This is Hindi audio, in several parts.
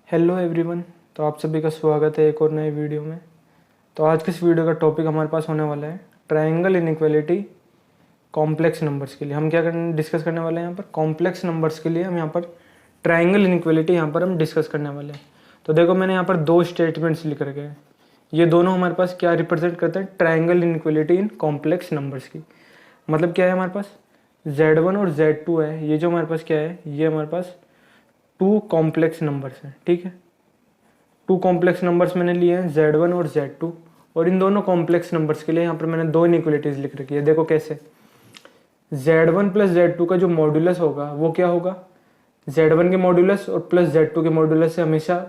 Hello everyone. तो आप सभी का स्वागत है एक और नए वीडियो में। तो आज के इस वीडियो का टॉपिक हमारे पास होने वाला है ट्रायंगल इनइक्वालिटी कॉम्प्लेक्स नंबर्स के लिए। हम क्या डिस्कस करने वाले हैं यहाँ पर कॉम्प्लेक्स नंबर्स के लिए। हम यहाँ पर ट्रायंगल इनइक्वालिटी यहाँ पर हम डिस्कस करने वाले हैं। तो देखो मैंने यहाँ पर दो स्टेटमेंट्स लिख रखे हैं। ये दोनों हमारे पास क्या रिप्रेजेंट करते हैं, triangle inequality in complex numbers की। मतलब क्या है हमारे पास Z1 और Z2 है। ये जो हमारे पास क्या है, ये हमारे पास टू कॉम्प्लेक्स नंबर्स हैं। ठीक है, टू कॉम्प्लेक्स नंबर्स मैंने लिए हैं Z1 और Z2। और इन दोनों कॉम्प्लेक्स नंबर्स के लिए यहाँ पर मैंने दो इनइक्वालिटीज लिख रखी है। देखो कैसे, Z1 प्लस Z2 का जो मॉड्यूलस होगा वो क्या होगा, Z1 के मॉड्यूलस और प्लस Z2 के मॉड्यूलस से हमेशा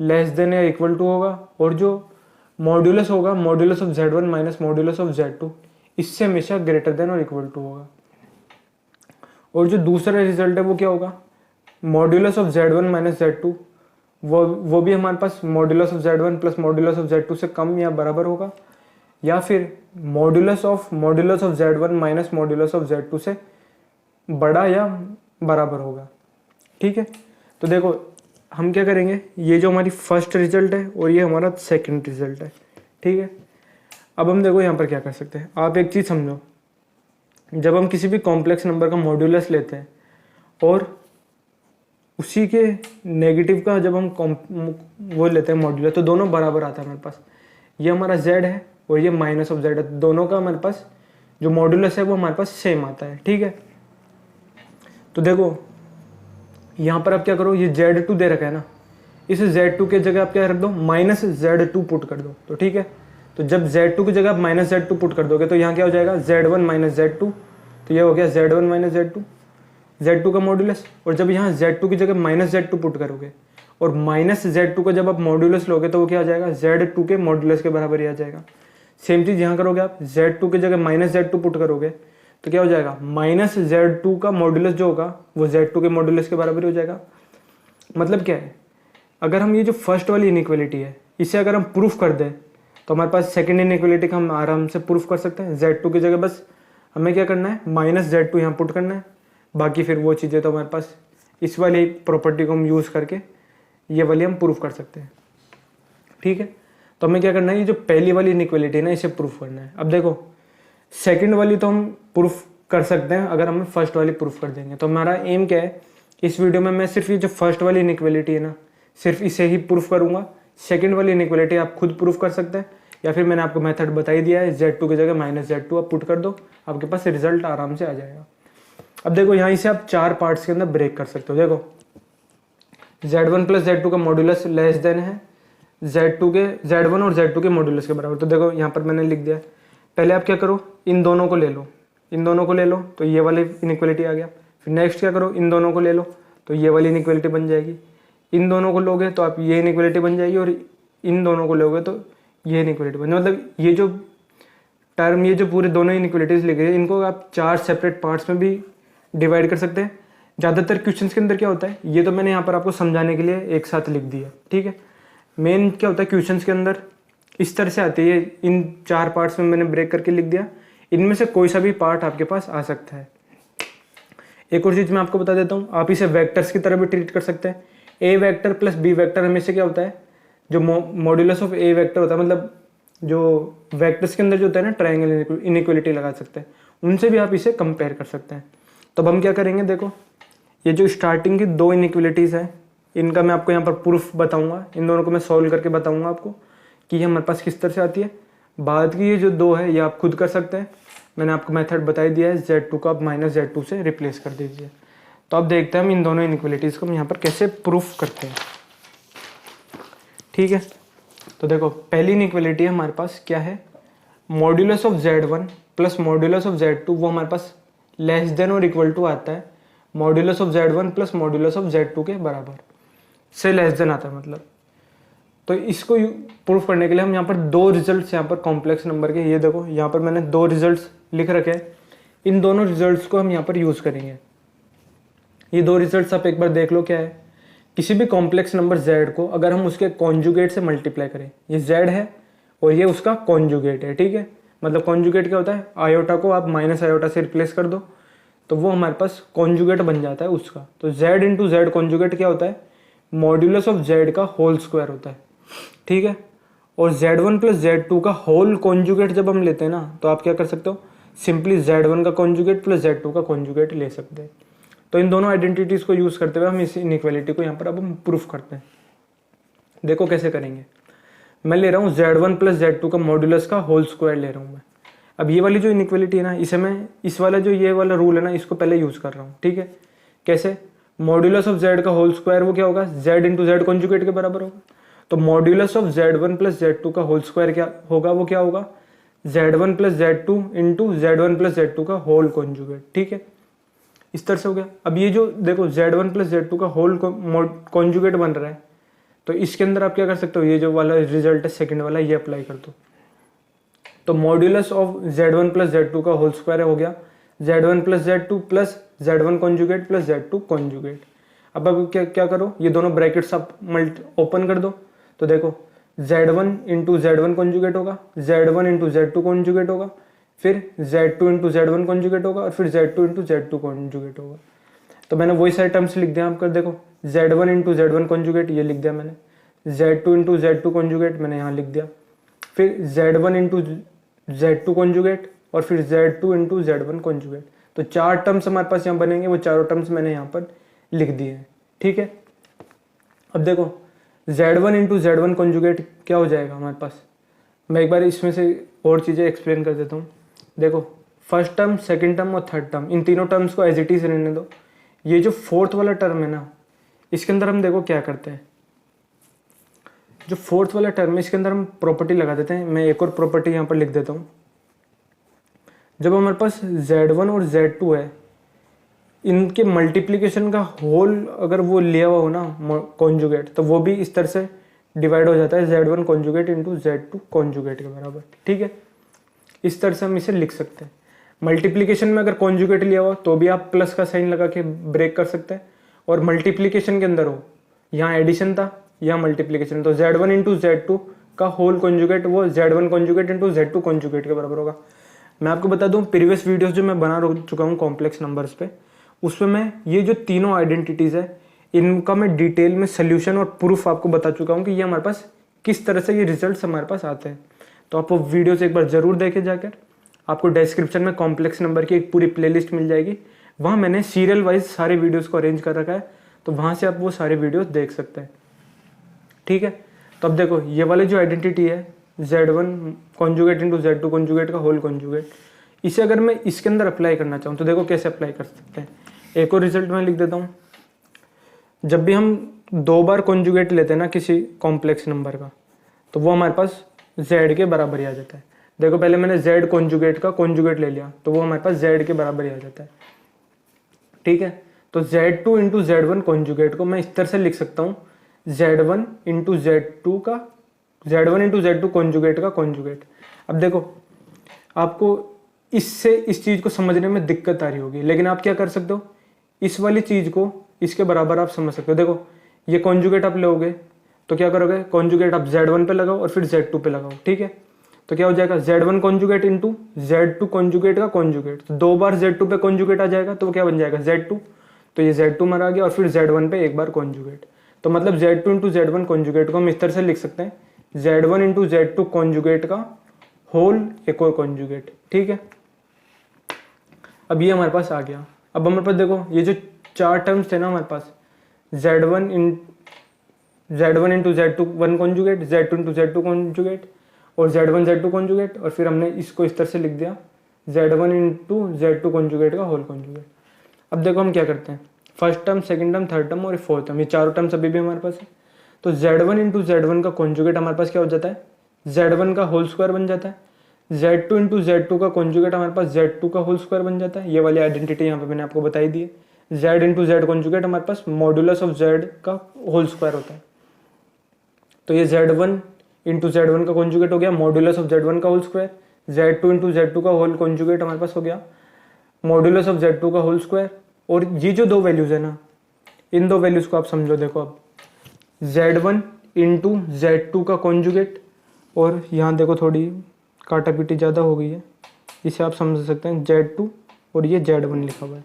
लेस देन या इक्वल टू होगा। और जो मॉड्यूलस होगा, modulus of Z1 minus modulus of Z2, इससे हमेशा ग्रेटर देन और इक्वल टू होगा। और जो दूसरा रिजल्ट है वो क्या होगा, modulus of Z1 minus Z2, वो भी हमारे पास modulus of Z1 plus modulus of Z2 से कम या बराबर होगा, या फिर modulus of Z1 minus modulus of Z2 से बड़ा या बराबर होगा। ठीक है, तो देखो हम क्या करेंगे, ये जो हमारी फर्स्ट रिजल्ट है और ये हमारा सेकंड रिजल्ट है। ठीक है, अब हम देखो यहाँ पर क्या कर सकते हैं। आप एक चीज़ समझो, जब हम किसी भी कॉम्प्लेक्स नंबर का मॉड्यूलस लेते हैं और उसी के नेगेटिव का जब हम वो लेते हैं मॉड्यूलस, तो दोनों बराबर आता है हमारे पास। ये हमारा Z है और ये माइनस ऑफ Z है, दोनों का हमारे पास जो मॉड्यूलस है वो हमारे पास सेम आता है। ठीक है, तो देखो यहाँ पर आप क्या करो, ये Z2 दे रखा है ना, इस Z2 के जगह आप क्या रख दो, माइनस Z2 पुट कर दो। तो ठीक है, तो जब Z2 की जगह आप माइनस Z2 पुट कर दोगे तो यहाँ क्या हो जाएगा, Z1 माइनस Z2। तो ये हो गया Z1 माइनस Z2 का मॉड्यूलस। और जब यहाँ Z2 की जगह माइनस Z2 पुट करोगे और माइनस Z2 का जब आप मॉड्यूलस लोगे तो वो क्या आ जाएगा, Z2 के मॉड्यूलस के बराबर ही आ जाएगा। सेम चीज़ यहाँ करोगे, आप Z2 की जगह माइनस Z2 पुट करोगे तो क्या हो जाएगा, माइनस Z2 का मॉड्यूलस जो होगा वो Z2 के मॉड्यूलस के बराबर ही हो जाएगा। मतलब क्या है, अगर हम ये जो फर्स्ट वाली इनइक्वालिटी है इसे अगर हम प्रूफ कर दें तो हमारे पास सेकेंड इनइक्वालिटी का हम आराम से प्रूफ कर सकते हैं। Z2 की जगह बस हमें क्या करना है, माइनस Z2 यहाँ पुट करना है, बाकी फिर वो चीज़ें तो हमारे पास इस वाली प्रॉपर्टी को हम यूज़ करके ये वाली हम प्रूफ कर सकते हैं। ठीक है, तो हमें क्या करना है, ये जो पहली वाली इनइक्वालिटी है ना इसे प्रूफ करना है। अब देखो सेकंड वाली तो हम प्रूफ कर सकते हैं अगर हमें फर्स्ट वाली प्रूफ कर देंगे। तो हमारा एम क्या है, इस वीडियो में मैं सिर्फ ये जो फर्स्ट वाली इनइक्वालिटी है ना सिर्फ इसे ही प्रूफ करूँगा। सेकेंड वाली इनइक्वालिटी आप खुद प्रूफ कर सकते हैं, या फिर मैंने आपको मेथड बता ही दिया है, Z2 की जगह माइनस Z2 आप पुट कर दो, आपके पास रिजल्ट आराम से आ जाएगा। अब देखो यहाँ से आप चार पार्ट्स के अंदर ब्रेक कर सकते हो। देखो Z1 प्लस Z2 का मॉड्यूलस लेस देन है Z1 और Z2 के मॉड्यूलस के बराबर। तो देखो यहाँ पर मैंने लिख दिया है, पहले आप क्या करो, इन दोनों को ले लो, इन दोनों को ले लो तो ये वाली इनइक्वालिटी आ गया। फिर नेक्स्ट क्या करो, इन दोनों को ले लो तो ये वाली इनइक्वालिटी बन जाएगी। इन दोनों को लोगे तो आप ये इनइक्वालिटी बन जाएगी, और इन दोनों को लोगे तो ये इनइक्वालिटी बन जाएगी। मतलब ये जो टर्म, ये जो पूरे दोनों इनइक्वालिटीज लिखे हैं इनको आप चार सेपरेट पार्ट्स में भी डिवाइड कर सकते हैं। ज़्यादातर क्वेश्चंस के अंदर क्या होता है, ये तो मैंने यहाँ पर आपको समझाने के लिए एक साथ लिख दिया। ठीक है, मेन क्या होता है क्वेश्चंस के अंदर इस तरह से आती है, इन चार पार्ट्स में मैंने ब्रेक करके लिख दिया, इनमें से कोई सा भी पार्ट आपके पास आ सकता है। एक और चीज़ मैं आपको बता देता हूँ, आप इसे वेक्टर्स की तरह भी ट्रीट कर सकते हैं। ए वेक्टर प्लस बी वेक्टर हमेशा क्या होता है, जो मॉड्यूलस ऑफ ए वेक्टर होता है, मतलब जो वेक्टर्स के अंदर जो होता है ना ट्रायंगल इनइक्वालिटी लगा सकते हैं, उनसे भी आप इसे कंपेयर कर सकते हैं। तो अब हम क्या करेंगे, देखो ये जो स्टार्टिंग की दो इनइक्वालिटीज़ हैं इनका मैं आपको यहाँ पर प्रूफ बताऊंगा, इन दोनों को मैं सॉल्व करके बताऊंगा आपको कि ये हमारे पास किस तरह से आती है। बाद की ये जो दो है ये आप खुद कर सकते हैं, मैंने आपको मेथड बता ही दिया है, Z2 को आप माइनस Z2 से रिप्लेस कर दीजिए। तो अब देखते हैं हम इन दोनों इनइक्वालिटीज़ को हम यहाँ पर कैसे प्रूफ करते हैं। ठीक है, तो देखो पहली इनइक्वालिटी हमारे पास क्या है, modulus of Z1 plus modulus of Z2 वो हमारे पास लेस देन और इक्वल टू आता है modulus of Z1 plus modulus of Z2 के बराबर से लेस देन आता है। मतलब तो इसको प्रूफ करने के लिए हम यहाँ पर दो रिजल्ट्स यहाँ पर कॉम्प्लेक्स नंबर के, ये देखो यहाँ पर मैंने दो रिजल्ट्स लिख रखे हैं, इन दोनों रिजल्ट्स को हम यहाँ पर यूज़ करेंगे। ये दो रिजल्ट्स आप एक बार देख लो क्या है, किसी भी कॉम्प्लेक्स नंबर Z को अगर हम उसके कॉन्जुगेट से मल्टीप्लाई करें, ये Z है और ये उसका कॉन्जुगेट है। ठीक है, मतलब कॉन्जुगेट क्या होता है, आयोटा को आप माइनस आयोटा से रिप्लेस कर दो तो वो हमारे पास कॉन्जुगेट बन जाता है उसका। तो Z इंटू Z कॉन्जुगेट क्या होता है, मॉड्यूलस ऑफ z का होल स्क्वायर होता है, ठीक है। और z1 प्लस z2 का होल कॉन्जुगेट जब हम लेते हैं ना, तो आप क्या कर सकते हो, सिंपली z1 का कॉन्जुगेट प्लस z2 का कॉन्जुगेट ले सकते हैं। तो इन दोनों आइडेंटिटीज को यूज करते हुए हम इस इनइक्वालिटी को यहाँ पर अब हम प्रूफ करते हैं। देखो कैसे करेंगे। मैं ले रहा हूँ z1 प्लस z2 का मॉड्यूलस का होल स्क्वायर ले रहा हूँ मैं। अब ये वाली जो इनइक्वालिटी है ना, इसे मैं इस वाला जो ये वाला रूल है ना, इसको पहले यूज कर रहा हूँ, ठीक है। कैसे, मॉड्यूलस ऑफ z का होल स्क्वायर वो क्या होगा, z इंटू जेड कॉन्जुगेट के बराबर होगा। तो modulus of z1 plus z2 का होल स्क्वायर क्या होगा, वो क्या होगा, z1 plus z2 into z1 plus z2 का होल कॉन्जुगेट, ठीक है। इस तरह से हो गया। अब ये जो देखो z1 प्लस z2 का होल कॉन्जुगेट बन रहा है, तो इसके अंदर आप क्या कर सकते हो, ये जो वाला रिजल्ट है सेकंड वाला, ये अप्लाई कर दो। तो modulus of z1 plus z2 का होल स्क्वायर हो गया z1 plus z2 plus z1 conjugate plus z2 conjugate. अब क्या करो, ये दोनों ब्रैकेट्स आप ओपन कर दो। तो देखो z1 इंटू z1 कॉन्जुगेट होगा, z1 इंटू z2 कॉन्जुगेट होगा, फिर z2 इंटू z1 कॉन्जुगेट होगा, और फिर z2 इंटू z2 कॉन्जुगेट होगा। तो मैंने वही सारे टर्म्स लिख दिया आपका। देखो z1 इंटू z1 कॉन्जुगेट ये लिख दिया मैंने, z2 इंटू z2 कॉन्जुगेट मैंने यहाँ लिख दिया, फिर z1 इंटू z2 कॉन्जुगेट, और फिर z2 इंटू z1 कॉन्जुगेट। तो 4 टर्म्स हमारे पास यहाँ बनेंगे, वो चारों टर्म्स मैंने यहाँ पर लिख दिए हैं, ठीक है। अब देखो z1 इंटू z1 कॉन्जुगेट क्या हो जाएगा हमारे पास। मैं एक बार इसमें से और चीज़ें एक्सप्लेन कर देता हूँ। देखो फर्स्ट टर्म, सेकंड टर्म और थर्ड टर्म, इन तीनों टर्म्स को एज इट इज रहने दो। ये जो फोर्थ वाला टर्म है ना, इसके अंदर हम देखो क्या करते हैं, जो फोर्थ वाला टर्म है इसके अंदर हम प्रॉपर्टी लगा देते हैं। मैं एक और प्रॉपर्टी यहाँ पर लिख देता हूँ। जब हमारे पास z1 और z2 है, इनके मल्टीप्लिकेशन का होल अगर वो लिया हुआ हो ना कॉन्जुगेट, तो वो भी इस तरह से डिवाइड हो जाता है z1 conjugate into z2 conjugate के बराबर, ठीक है। इस तरह से हम इसे लिख सकते हैं। मल्टीप्लिकेशन में अगर कॉन्जुगेट लिया हुआ तो भी आप प्लस का साइन लगा के ब्रेक कर सकते हैं, और मल्टीप्लिकेशन के अंदर हो, यहाँ एडिशन था यहाँ मल्टीप्लिकेशन, तो z1 इंटू z2 का होल कॉन्जुगेट वो z1 conjugate into z2 conjugate के बराबर होगा। मैं आपको बता दूं, प्रीवियस वीडियोस जो मैं बना चुका हूँ कॉम्प्लेक्स नंबर्स पे, उसमें मैं ये जो तीनों आइडेंटिटीज है इनका मैं डिटेल में सोल्यूशन और प्रूफ आपको बता चुका हूँ कि ये हमारे पास किस तरह से ये रिजल्ट्स हमारे पास आते हैं। तो आप वो वीडियोस एक बार जरूर देखे जाकर। आपको डिस्क्रिप्शन में कॉम्प्लेक्स नंबर की एक पूरी प्लेलिस्ट मिल जाएगी, वहाँ मैंने सीरियल वाइज सारे वीडियोस को अरेंज कर रखा है, तो वहाँ से आप वो सारे वीडियोस देख सकते हैं, ठीक है। तो अब देखो ये वाली जो आइडेंटिटी है z1 conjugate into z2 conjugate का होल कॉन्जुगेट, इसे अगर मैं इसके अंदर अप्लाई करना चाहूँ तो देखो कैसे अप्लाई कर सकते हैं। एक और रिजल्ट मैं लिख देता हूँ। जब भी हम 2 बार कॉन्जुगेट लेते हैं ना किसी कॉम्प्लेक्स नंबर का, तो वो हमारे पास z के बराबर ही आ जाता है। देखो पहले मैंने z कॉन्जुगेट का कॉन्जुगेट ले लिया, तो वो हमारे पास z के बराबर ही आ जाता है, ठीक है। तो z2 इंटू z1 कॉन्जुगेट को मैं इस तरह से लिख सकता हूँ, z1 इंटू z2 का z1 इंटू z2 कॉन्जुगेट का कॉन्जुगेट। अब देखो आपको इससे इस चीज़ को समझने में दिक्कत आ रही होगी, लेकिन आप क्या कर सकते हो, इस वाली चीज़ को इसके बराबर आप समझ सकते हो। देखो ये कॉन्जुगेट आप लोगे तो क्या करोगे, कॉन्जुगेट आप z1 पे लगाओ और फिर z2 पे लगाओ, ठीक है। तो क्या हो जाएगा, z1 conjugate into z2 conjugate का कॉन्जुगेट, तो 2 बार z2 पे कॉन्जुगेट आ जाएगा, तो क्या बन जाएगा z2, तो ये z2 मर आ गया, और फिर z1 पे एक बार कॉन्जुगेट। तो मतलब z2 इंटू z1 कॉन्जुगेट को हम इस तरह से लिख सकते हैं, z1 इंटू z2 कॉन्जुगेट का होल एक और कॉन्जुगेट, ठीक है। अब ये हमारे पास आ गया। अब हमारे पास देखो ये जो 4 टर्म्स थे ना हमारे पास, z1 into z2 1 conjugate, z2 into z2 conjugate, और z1 z2 कॉन्जुगेट, और फिर हमने इसको इस तरह से लिख दिया z1 इंटू z2 कॉन्जुगेट का होल कॉन्जुगेट। अब देखो हम क्या करते हैं, first term, second term, third term और फोर्थ टर्म, ये चारों टर्म्स अभी भी हमारे पास है। तो z1 इंटू z1 का कॉन्जुगेट हमारे पास क्या हो जाता है, z1 का होल स्क्वायर बन जाता है। z2 इंटू z2 का कॉन्जुगेट हमारे पास z2 का होल स्क्वायर बन जाता है। ये वाली आइडेंटिटी यहाँ पे मैंने आपको बताई दी है। z इंटू z कॉन्जुगेट हमारे पास मॉड्यूलस ऑफ z का होल स्क्वायर होता है। तो ये z1 इंटू z1 का कॉन्जुगेट हो गया मॉड्यूलस ऑफ z1 का whole square, z2 into z2 का होल कॉन्जुगेट हमारे पास हो गया मॉड्यूलस ऑफ z2 का होल स्क्वायर। और ये जो 2 वैल्यूज है ना, इन 2 वैल्यूज को आप समझो। देखो अब z1 इंटू z2 का कॉन्जुगेट, और यहाँ देखो थोड़ी काटा पीटी ज़्यादा हो गई है, इसे आप समझ सकते हैं z2 और ये z1 लिखा हुआ है,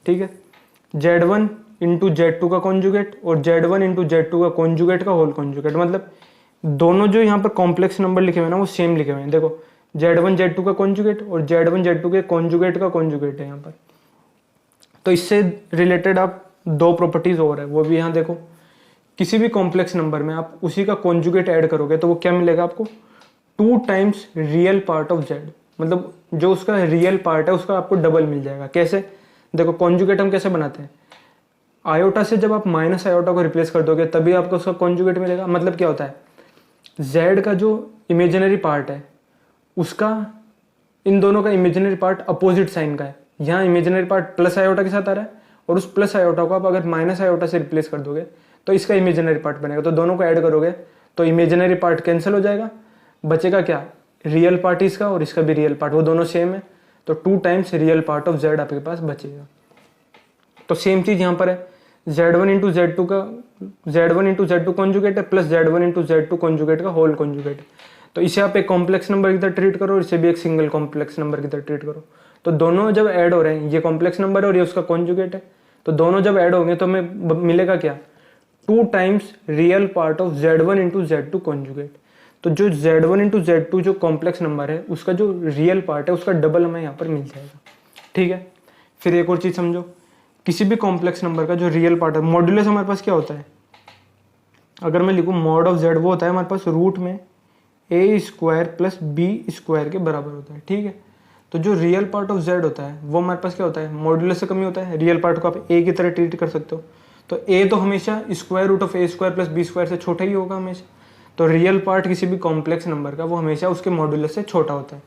ठीक है। z1 इंटू Z2 का कॉन्जुगेट और Z1 इंटू Z2 का कॉन्जुगेट का होल कॉन्जुगेट। मतलब दोनों जो यहाँ पर कॉम्प्लेक्स नंबर लिखे हुए हैं ना वो सेम लिखे हुए हैं। देखो Z1 Z2 का कॉन्जुगेट और Z1 Z2 के कॉन्जुगेट का कॉन्जुगेट है यहाँ पर। तो इससे रिलेटेड आप दो प्रॉपर्टीज और है, वो भी यहाँ देखो। किसी भी कॉम्प्लेक्स नंबर में आप उसी का कॉन्जुगेट ऐड करोगे तो वो क्या मिलेगा आपको, 2 times real part of Z। मतलब जो उसका रियल पार्ट है उसका आपको डबल मिल जाएगा। कैसे, देखो कॉन्जुगेट हम कैसे बनाते हैं, आयोटा से जब आप माइनस आयोटा को रिप्लेस कर दोगे तभी आपको उसका कॉन्जुगेट मिलेगा। मतलब क्या होता है, Z का जो इमेजिनरी पार्ट है उसका, इन दोनों का इमेजिनरी पार्ट अपोजिट साइन का है। यहाँ इमेजिनरी पार्ट प्लस आयोटा के साथ आ रहा है और उस प्लस आयोटा को आप अगर माइनस आयोटा से रिप्लेस कर दोगे तो इसका इमेजिनरी पार्ट बनेगा। तो दोनों को ऐड करोगे तो इमेजिनरी पार्ट कैंसिल हो जाएगा, बचेगा क्या, रियल पार्ट इसका और इसका भी रियल पार्ट, वो दोनों सेम है। तो 2 times real part of Z आपके पास बचेगा। तो सेम चीज यहाँ पर है, Z1 इंटू Z2 का Z1 इंटू Z2 कॉन्जुगेट है plus Z1 into Z2 conjugate का होल कॉन्जुगेट है। तो इसे आप एक कॉम्प्लेक्स नंबर की तरह ट्रीट करो और इसे भी एक सिंगल कॉम्प्लेक्स नंबर की तरह ट्रीट करो। तो दोनों जब ऐड हो रहे हैं, ये कॉम्प्लेक्स नंबर है और ये उसका कॉन्जुगेट है, तो दोनों जब ऐड होंगे तो हमें मिलेगा क्या, 2 times real part of Z1 into Z2 conjugate. तो जो Z1 इंटू Z2 जो कॉम्प्लेक्स नंबर है उसका जो रियल पार्ट है उसका डबल हमें यहाँ पर मिल जाएगा। ठीक है, फिर एक और चीज समझो, किसी भी कॉम्प्लेक्स नंबर का जो रियल पार्ट है, मॉड्यूलस हमारे पास क्या होता है, अगर मैं लिखूँ मॉड ऑफ Z वो होता है हमारे पास रूट में a square plus B square के बराबर होता है। ठीक है, तो जो रियल पार्ट ऑफ Z होता है वो हमारे पास क्या होता है, मॉड्यूलस से कम ही होता है। रियल पार्ट को आप a की तरह ट्रीट कर सकते हो, तो a तो हमेशा square root of a square plus B square से छोटा ही होगा हमेशा। तो रियल पार्ट किसी भी कॉम्प्लेक्स नंबर का वो हमेशा उसके मॉड्यूलस से छोटा होता है।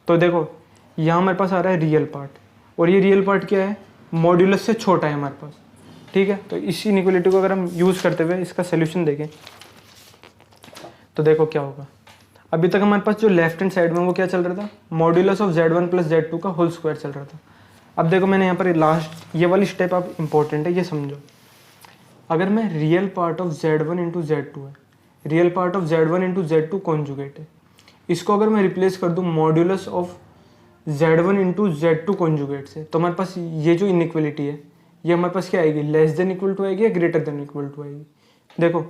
तो देखो यहाँ हमारे पास आ रहा है रियल पार्ट और ये रियल पार्ट क्या है, मॉड्यूलस से छोटा है हमारे पास। ठीक है, तो इस इनइक्वालिटी को अगर हम यूज़ करते हुए इसका सोल्यूशन देखें तो देखो क्या होगा। अभी तक हमारे पास जो लेफ्ट हैंड साइड में वो क्या चल रहा था, modulus of Z1 plus Z2 का होल स्क्वायर चल रहा था। अब देखो मैंने यहाँ पर लास्ट ये वाली स्टेप आप इंपॉर्टेंट है, ये समझो। अगर मैं real part of Z1 into Z2 है, real part of Z1 into Z2 conjugate है, इसको अगर मैं रिप्लेस कर दूँ modulus of Z1 into Z2 conjugate से, तो हमारे पास ये जो इनइक्वालिटी है ये हमारे पास क्या आएगी, लेस देन इक्वल टू आएगी या ग्रेटर देन इक्वल टू आएगी। देखो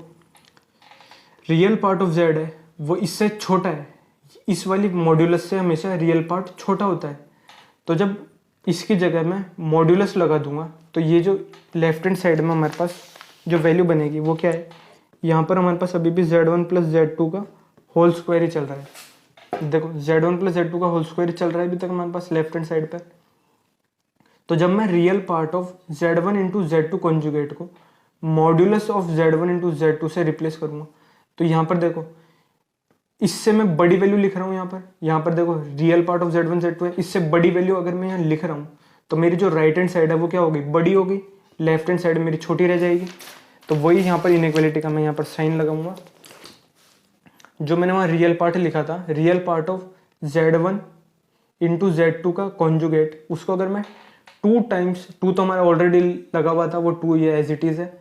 रियल पार्ट ऑफ Z है वो इससे छोटा है, इस वाली मॉड्यूलस से हमेशा रियल पार्ट छोटा होता है। तो जब इसकी जगह मैं मॉड्यूलस लगा दूंगा तो ये जो लेफ्ट हैंड साइड में हमारे पास जो वैल्यू बनेगी वो क्या है, यहाँ पर हमारे पास अभी भी Z1 प्लस Z2 का होल स्क्वायर ही चल रहा है। देखो Z1 प्लस Z2 का होल स्क्वायर ही चल रहा है अभी तक हमारे पास लेफ्ट हैंड साइड पर। तो जब मैं real part of Z1 into Z2 conjugate को modulus of Z1 into Z2 से रिप्लेस करूंगा तो यहाँ पर देखो इससे मैं बड़ी वैल्यू लिख रहा हूँ। यहाँ पर देखो real part of Z1 Z2 है, इससे बड़ी वैल्यू अगर मैं यहाँ लिख रहा हूँ तो मेरी जो राइट हैंड साइड है वो क्या होगी, बड़ी होगी, लेफ्ट हैंड साइड मेरी छोटी रह जाएगी। तो वही यहाँ पर इनइक्वालिटी का मैं यहाँ पर साइन लगाऊंगा। जो मैंने वहाँ रियल पार्ट लिखा था, real part of Z1 into Z2 का कॉन्जुगेट, उसको अगर मैं 2 टाइम्स, 2 तो हमारा ऑलरेडी लगा हुआ था वो 2 ये एज इट इज है,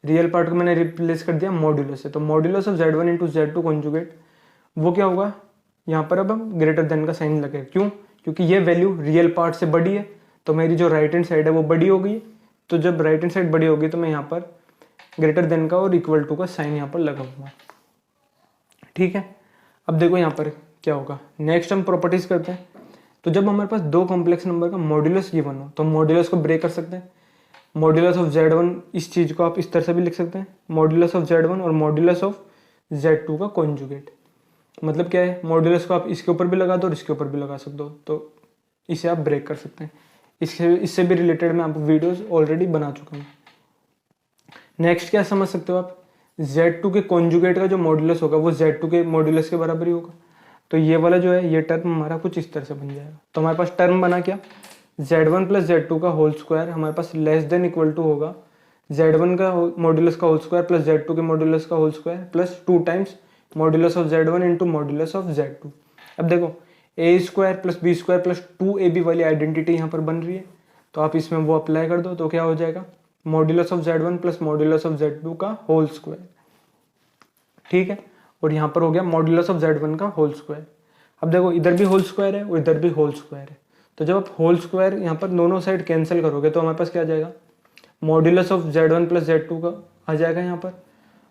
रियल पार्ट को मैंने रिप्लेस कर दिया मॉड्यूलस से। तो modulus of Z1 into Z2 conjugate वो क्या होगा, यहाँ पर अब हम ग्रेटर देन का साइन लगे। क्यों, क्योंकि ये वैल्यू रियल पार्ट से बड़ी है तो मेरी जो राइट हैंड साइड है वो बड़ी होगी। तो जब राइट हैंड साइड बड़ी होगी तो मैं यहाँ पर ग्रेटर देन का और इक्वल टू का साइन यहाँ पर लगाऊंगा। ठीक है, अब देखो यहाँ पर क्या होगा, नेक्स्ट हम प्रॉपर्टीज करते हैं। तो जब हमारे पास दो कॉम्प्लेक्स नंबर का मॉड्यूलस गिवन हो तो मॉड्यूलस को ब्रेक कर सकते हैं। मॉड्यूलस ऑफ Z1, इस चीज को आप इस तरह से भी लिख सकते हैं, मॉड्यूलस ऑफ Z1 और मॉड्यूलस ऑफ Z2 का कॉन्जुगेट। मतलब क्या है, मॉड्यूलस को आप इसके ऊपर भी लगा दो और इसके ऊपर भी लगा सकते हो, तो इसे आप ब्रेक कर सकते हैं। इससे भी रिलेटेड मैं आपको वीडियोस ऑलरेडी बना चुका हूँ। नेक्स्ट क्या समझ सकते हो आप, Z2 के कॉन्जुगेट का जो मॉड्यूलस होगा वो Z2 के मॉड्यूलस के बराबर ही होगा। तो ये वाला जो है ये टर्म हमारा कुछ इस तरह से बन जाएगा। तो हमारे पास टर्म बना क्या, Z1 प्लस Z2 का होल स्क्वायर हमारे पास लेस देन इक्वल टू होगा Z1 का मॉड्यूलस का होल स्क्वायर प्लस Z2 के मॉड्यूलस का whole square plus 2 times modulus of Z1 into modulus of Z2। अब देखो a square plus B square plus 2ab वाली आइडेंटिटी यहाँ पर बन रही है, तो आप इसमें वो अप्लाई कर दो तो क्या हो जाएगा, modulus of Z1 plus modulus of Z2 का होल स्क्वायर। ठीक है, और यहाँ पर हो गया मॉड्यूलस ऑफ Z1 का होल स्क्वायर। अब देखो इधर भी होल स्क्वायर है और इधर भी होल स्क्वायर है, तो जब आप होल स्क्वायर यहाँ पर दोनों साइड कैंसिल करोगे तो हमारे पास क्या आ जाएगा, modulus of Z1 plus Z2 का आ जाएगा यहाँ पर,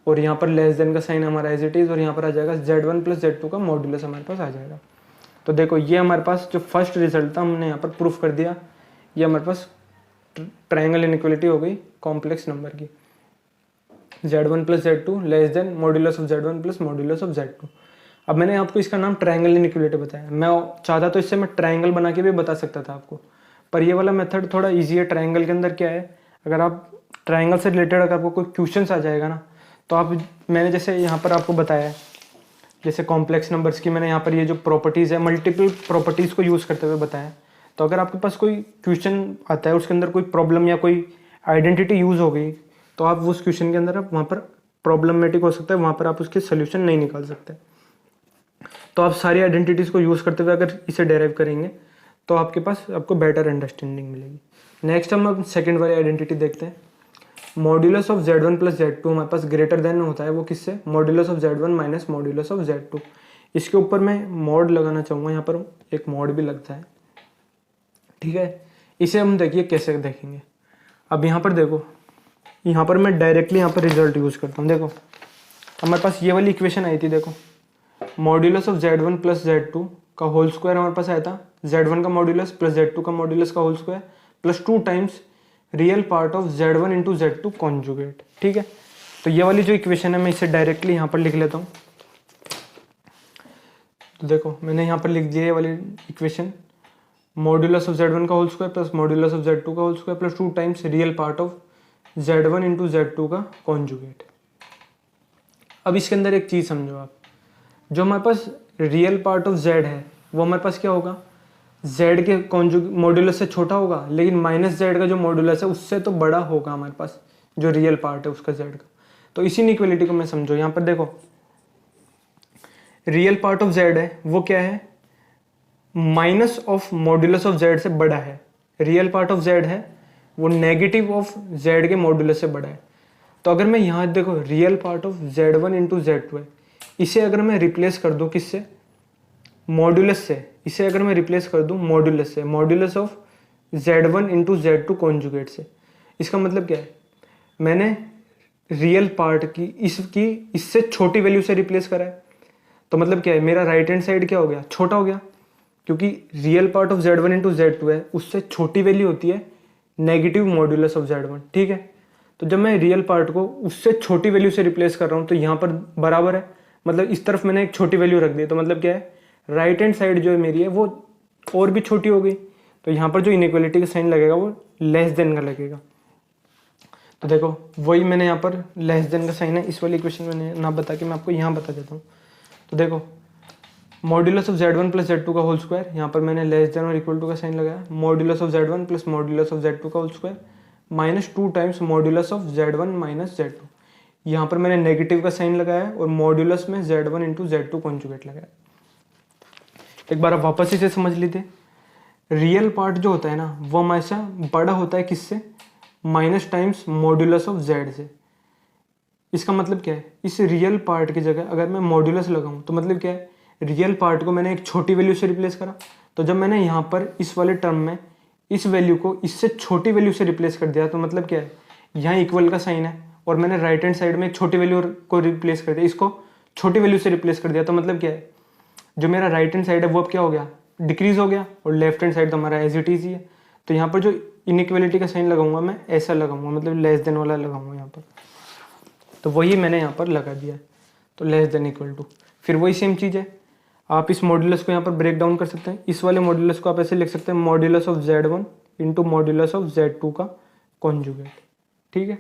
और यहाँ पर लेस देन का साइन हमारा एज इट इज़, और यहाँ पर आ जाएगा Z1 प्लस Z2 का मॉड्यूलस हमारे पास आ जाएगा। तो देखो ये हमारे पास जो फर्स्ट रिजल्ट था हमने यहाँ पर प्रूफ कर दिया, ये हमारे पास ट्रायंगल इनइक्वालिटी हो गई कॉम्प्लेक्स नंबर की। Z1 plus Z2 less then modulus of Z1 plus modulus of Z2। अब मैंने आपको इसका नाम ट्रायंगल इनइक्वालिटी बताया, मैं चाहता तो इससे मैं ट्रायंगल बना के भी बता सकता था आपको, पर ये वाला मेथड थोड़ा ईजी है। ट्रायंगल के अंदर क्या है, अगर आप ट्रायंगल से रिलेटेड अगर आपको कोई क्वेश्चन आ जाएगा ना, तो आप, मैंने जैसे यहाँ पर आपको बताया है, जैसे कॉम्प्लेक्स नंबर्स की मैंने यहाँ पर ये जो प्रॉपर्टीज़ है मल्टीपल प्रॉपर्टीज़ को यूज़ करते हुए बताया। तो अगर आपके पास कोई क्वेश्चन आता है, उसके अंदर कोई प्रॉब्लम या कोई आइडेंटिटी यूज़ हो गई, तो आप उस क्वेश्चन के अंदर आप वहाँ पर प्रॉब्लमेटिक हो सकता है, वहाँ पर आप उसके सोल्यूशन नहीं निकाल सकते। तो आप सारी आइडेंटिटीज़ को यूज़ करते हुए अगर इसे डेराइव करेंगे तो आपके पास आपको बेटर अंडरस्टैंडिंग मिलेगी। नेक्स्ट हम अब सेकेंड वाली आइडेंटिटी देखते हैं। Modulus of Z1 plus Z2 हमारे पास ग्रेटर देन होता है, वो किससे, modulus of Z1 minus modulus of Z2। इसके ऊपर मैं मॉड लगाना चाहूँगा, यहाँ पर एक मॉड भी लगता है, ठीक है। इसे हम देखिए कैसे देखेंगे। अब यहाँ पर देखो, यहाँ पर मैं डायरेक्टली यहाँ पर रिजल्ट यूज़ करता हूँ। देखो हमारे पास ये वाली इक्वेशन आई थी, देखो modulus of Z1 plus Z2 का होल स्क्वायर हमारे पास आया था, Z1 का मॉड्यूलस प्लस Z2 का मॉड्यूलस का whole square plus 2 times real part of Z1 into Z2 conjugate, ठीक है। तो ये वाली जो इक्वेशन है मैं इसे डायरेक्टली यहाँ पर लिख लेता हूँ। तो देखो मैंने यहाँ पर लिख दिया ये वाली इक्वेशन, मॉड्यूलस ऑफ Z1 का whole square plus modulus of Z2 का whole square plus 2 times real part of Z1 into Z2 का कॉन्जुगेट। अब इसके अंदर एक चीज़ समझो आप, जो हमारे पास रियल पार्ट ऑफ Z है वो हमारे पास क्या होगा, Z के मॉड्यूलस से छोटा होगा, लेकिन माइनस Z का जो मॉड्यूलस है उससे तो बड़ा होगा हमारे पास जो रियल पार्ट है उसका Z का। तो इसी इनइक्वालिटी को मैं समझो, यहाँ पर देखो रियल पार्ट ऑफ Z है वो क्या है, minus of modulus of Z से बड़ा है। रियल पार्ट ऑफ Z है वो नेगेटिव ऑफ Z के मॉड्यूलस से बड़ा है। तो अगर मैं यहाँ देखो real part of Z1 into Z2 है, इसे अगर मैं रिप्लेस कर दूँ किससे, मॉड्यूलस से, इसे अगर मैं रिप्लेस कर दूँ मॉड्यूलस से, modulus of Z1 into Z2 conjugate से, इसका मतलब क्या है, मैंने रियल पार्ट की इससे छोटी वैल्यू से रिप्लेस करा है। तो मतलब क्या है, मेरा राइट हैंड साइड क्या हो गया, छोटा हो गया, क्योंकि real part of Z1 into Z2 है, उससे छोटी वैल्यू होती है नेगेटिव मॉड्यूलस ऑफ Z1, ठीक है। तो जब मैं रियल पार्ट को उससे छोटी वैल्यू से रिप्लेस कर रहा हूँ तो यहाँ पर बराबर है, मतलब इस तरफ मैंने एक छोटी वैल्यू रख दी, तो मतलब क्या है, राइट हैंड साइड जो है मेरी है वो और भी छोटी हो गई। तो यहाँ पर जो इनइक्वालिटी का साइन लगेगा वो लेस देन का लगेगा। तो देखो वही मैंने यहाँ पर लेस देन का साइन है इस वाली इक्वेशन में ना बता के मैं आपको यहाँ बता देता हूँ। तो देखो modulus of Z1 plus Z2 का होल स्क्वायर, यहाँ पर मैंने लेस देन और इक्वल टू का साइन लगाया, modulus of Z1 plus modulus of Z2 का whole square minus 2 times modulus of Z1 minus Z2। यहाँ पर मैंने नेगेटिव का साइन लगाया और मॉड्यूलस में Z1 इंटू Z2 कॉन्जुगेट लगाया। एक बार आप वापस इसे समझ लीजिए, रियल पार्ट जो होता है ना वो हमेशा बड़ा होता है किससे, minus times modulus of Z से। इसका मतलब क्या है, इस रियल पार्ट की जगह अगर मैं मॉड्यूलस लगाऊं तो मतलब क्या है, रियल पार्ट को मैंने एक छोटी वैल्यू से रिप्लेस करा। तो जब मैंने यहाँ पर इस वाले टर्म में इस वैल्यू को इससे छोटी वैल्यू से रिप्लेस कर दिया, तो मतलब क्या है, यहाँ इक्वल का साइन है और मैंने राइट हैंड साइड में एक छोटी वैल्यू को रिप्लेस कर दिया, इसको छोटी वैल्यू से रिप्लेस कर दिया। तो मतलब क्या है, जो मेरा राइट हैंड साइड है वो अब क्या हो गया, डिक्रीज हो गया, और लेफ्ट हैंड साइड तो हमारा एज इट इज ही है। तो यहाँ पर जो इनइक्वालिटी का साइन लगाऊंगा मैं ऐसा लगाऊंगा, मतलब लेस देन वाला लगाऊंगा यहाँ पर। तो वही मैंने यहाँ पर लगा दिया है, तो लेस देन इक्वल टू। फिर वही सेम चीज़ है, आप इस मॉड्यूलस को यहाँ पर ब्रेक डाउन कर सकते हैं। इस वाले मॉड्यूलस को आप ऐसे लिख सकते हैं, modulus of Z1 into modulus of Z2 का कॉन्जुगेट, ठीक है।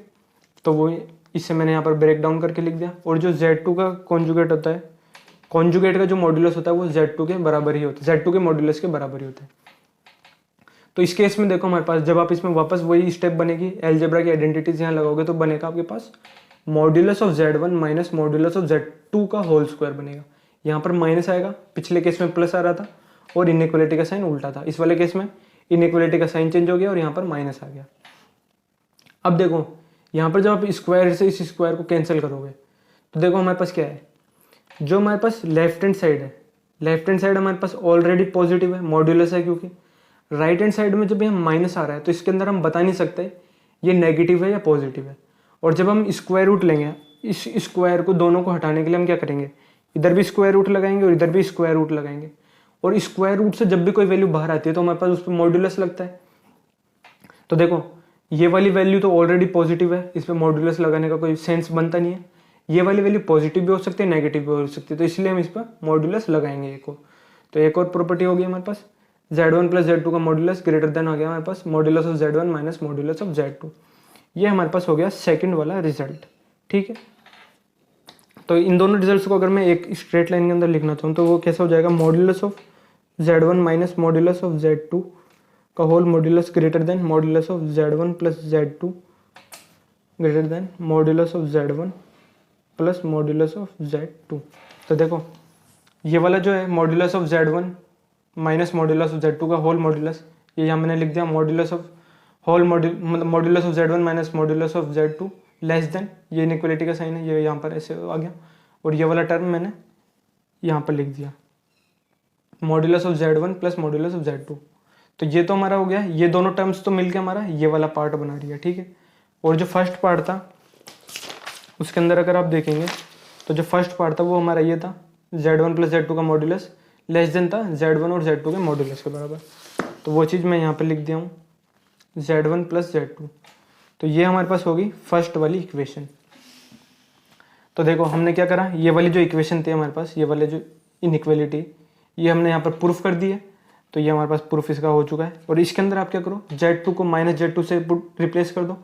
तो वो इससे मैंने यहाँ पर ब्रेक डाउन करके लिख दिया। और जो Z2 का कॉन्जुगेट होता है, कॉन्जुगेट का जो मॉड्यूलस होता है वो Z2 के बराबर ही होता है, Z2 के मॉड्यूलस के बराबर ही होता है। तो इस केस में देखो हमारे पास, जब आप इसमें वापस वही स्टेप बनेगी, अलजेब्रा की आइडेंटिटीज यहाँ लगाओगे तो बनेगा आपके पास modulus of Z1 minus modulus of Z2 का होल स्क्वायर बनेगा। यहाँ पर माइनस आएगा, पिछले केस में प्लस आ रहा था और इनइक्वालिटी का साइन उल्टा था। इस वाले केस में इनइक्वालिटी का साइन चेंज हो गया और यहाँ पर माइनस आ गया। अब देखो यहाँ पर जब आप स्क्वायर से इस स्क्वायर को कैंसिल करोगे तो देखो हमारे पास क्या है, जो हमारे पास लेफ्ट हैंड साइड है, लेफ्ट हैंड साइड हमारे पास ऑलरेडी पॉजिटिव है, मॉड्यूलस है, क्योंकि राइट हैंड साइड में जब यहाँ माइनस आ रहा है तो इसके अंदर हम बता नहीं सकते ये नेगेटिव है या पॉजिटिव है। और जब हम स्क्वायर रूट लेंगे, इस स्क्वायर को दोनों को हटाने के लिए हम क्या करेंगे, इधर भी स्क्वायर रूट लगाएंगे और इधर भी स्क्वायर रूट लगाएंगे। और स्क्वायर रूट से जब भी कोई वैल्यू बाहर आती है तो हमारे पास उस पर मॉड्यूलस लगता है। तो देखो ये वाली वैल्यू तो ऑलरेडी पॉजिटिव है, इस पर मॉड्यूलस लगाने का कोई सेंस बनता नहीं है। ये वाली वैल्यू पॉजिटिव भी हो सकती है, नेगेटिव भी हो सकती है, तो इसलिए हम इस पर मॉड्यूलस लगाएंगे एक और। तो एक और प्रॉपर्टी होगी हमारे पास, Z1 प्लस Z2 का मॉड्यूलस ग्रेटर देन आ गया हमारे पास modulus of Z1 minus modulus of Z2। ये हमारे पास हो गया सेकंड वाला रिजल्ट। ठीक है, तो इन दोनों रिजल्ट्स को अगर मैं एक स्ट्रेट लाइन के अंदर लिखना चाहूँ तो वो कैसा हो जाएगा, modulus of Z1 minus modulus of Z2 का whole modulus greater than modulus of Z1 plus Z2 greater than modulus of Z1 plus modulus of Z2। तो देखो ये वाला जो है modulus of Z1 minus modulus of Z2 का होल मॉड्यूलस, ये यहाँ मैंने लिख दिया modulus of whole modulus of Z1 minus modulus of Z2 less than, ये इनइक्वालिटी का साइन है, ये यहाँ पर ऐसे आ गया। और ये वाला टर्म मैंने यहाँ पर लिख दिया modulus of Z1 plus modulus of Z2। तो ये तो हमारा हो गया, ये दोनों टर्म्स तो मिलके हमारा ये वाला पार्ट बना रही है। ठीक है, और जो फर्स्ट पार्ट था उसके अंदर अगर आप देखेंगे तो जो फर्स्ट पार्ट था वो हमारा ये था, Z1 प्लस Z2 का मॉड्यूलस लेस देन था Z1 और Z2 के मॉड्यूलस के बराबर। तो वो चीज़ मैं यहाँ पे लिख दिया हूँ Z1 प्लस Z2। तो ये हमारे पास होगी फर्स्ट वाली इक्वेशन। तो देखो हमने क्या करा, ये वाली जो इक्वेशन थी हमारे पास, ये वाले जो इनइक्वालिटी, ये हमने यहाँ पर प्रूफ कर दी है। तो ये हमारे पास प्रूफ इसका हो चुका है। और इसके अंदर आप क्या करो, Z2 को माइनस Z2 से रिप्लेस कर दो,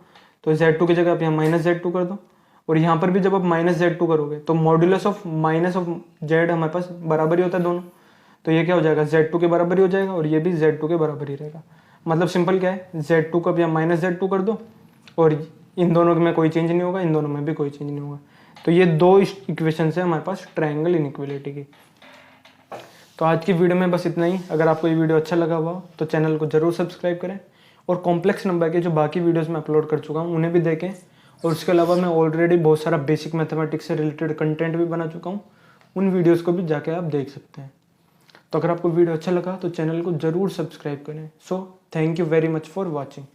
तो Z2 की जगह आप यहाँ माइनस Z2 कर दो। और यहाँ पर भी जब आप माइनस Z2 करोगे तो modulus of minus of Z हमारे पास बराबर ही होता है दोनों। तो ये क्या हो जाएगा, Z2 के बराबर ही हो जाएगा और ये भी Z2 के बराबर ही रहेगा। मतलब सिंपल क्या है, Z2 को अब यहाँ माइनस Z2 कर दो और इन दोनों में कोई चेंज नहीं होगा, इन दोनों में भी कोई चेंज नहीं होगा। तो ये दो इक्वेशन है हमारे पास ट्रायंगल इनइक्वालिटी की। तो आज की वीडियो में बस इतना ही। अगर आपको ये वीडियो अच्छा लगा हुआ तो चैनल को जरूर सब्सक्राइब करें और कॉम्प्लेक्स नंबर के जो बाकी वीडियोस मैं अपलोड कर चुका हूँ उन्हें भी देखें। और उसके अलावा मैं ऑलरेडी बहुत सारा बेसिक मैथमेटिक्स से रिलेटेड कंटेंट भी बना चुका हूँ, उन वीडियोस को भी जाके आप देख सकते हैं। तो अगर आपको वीडियो अच्छा लगा तो चैनल को ज़रूर सब्सक्राइब करें। So thank you very much for watching.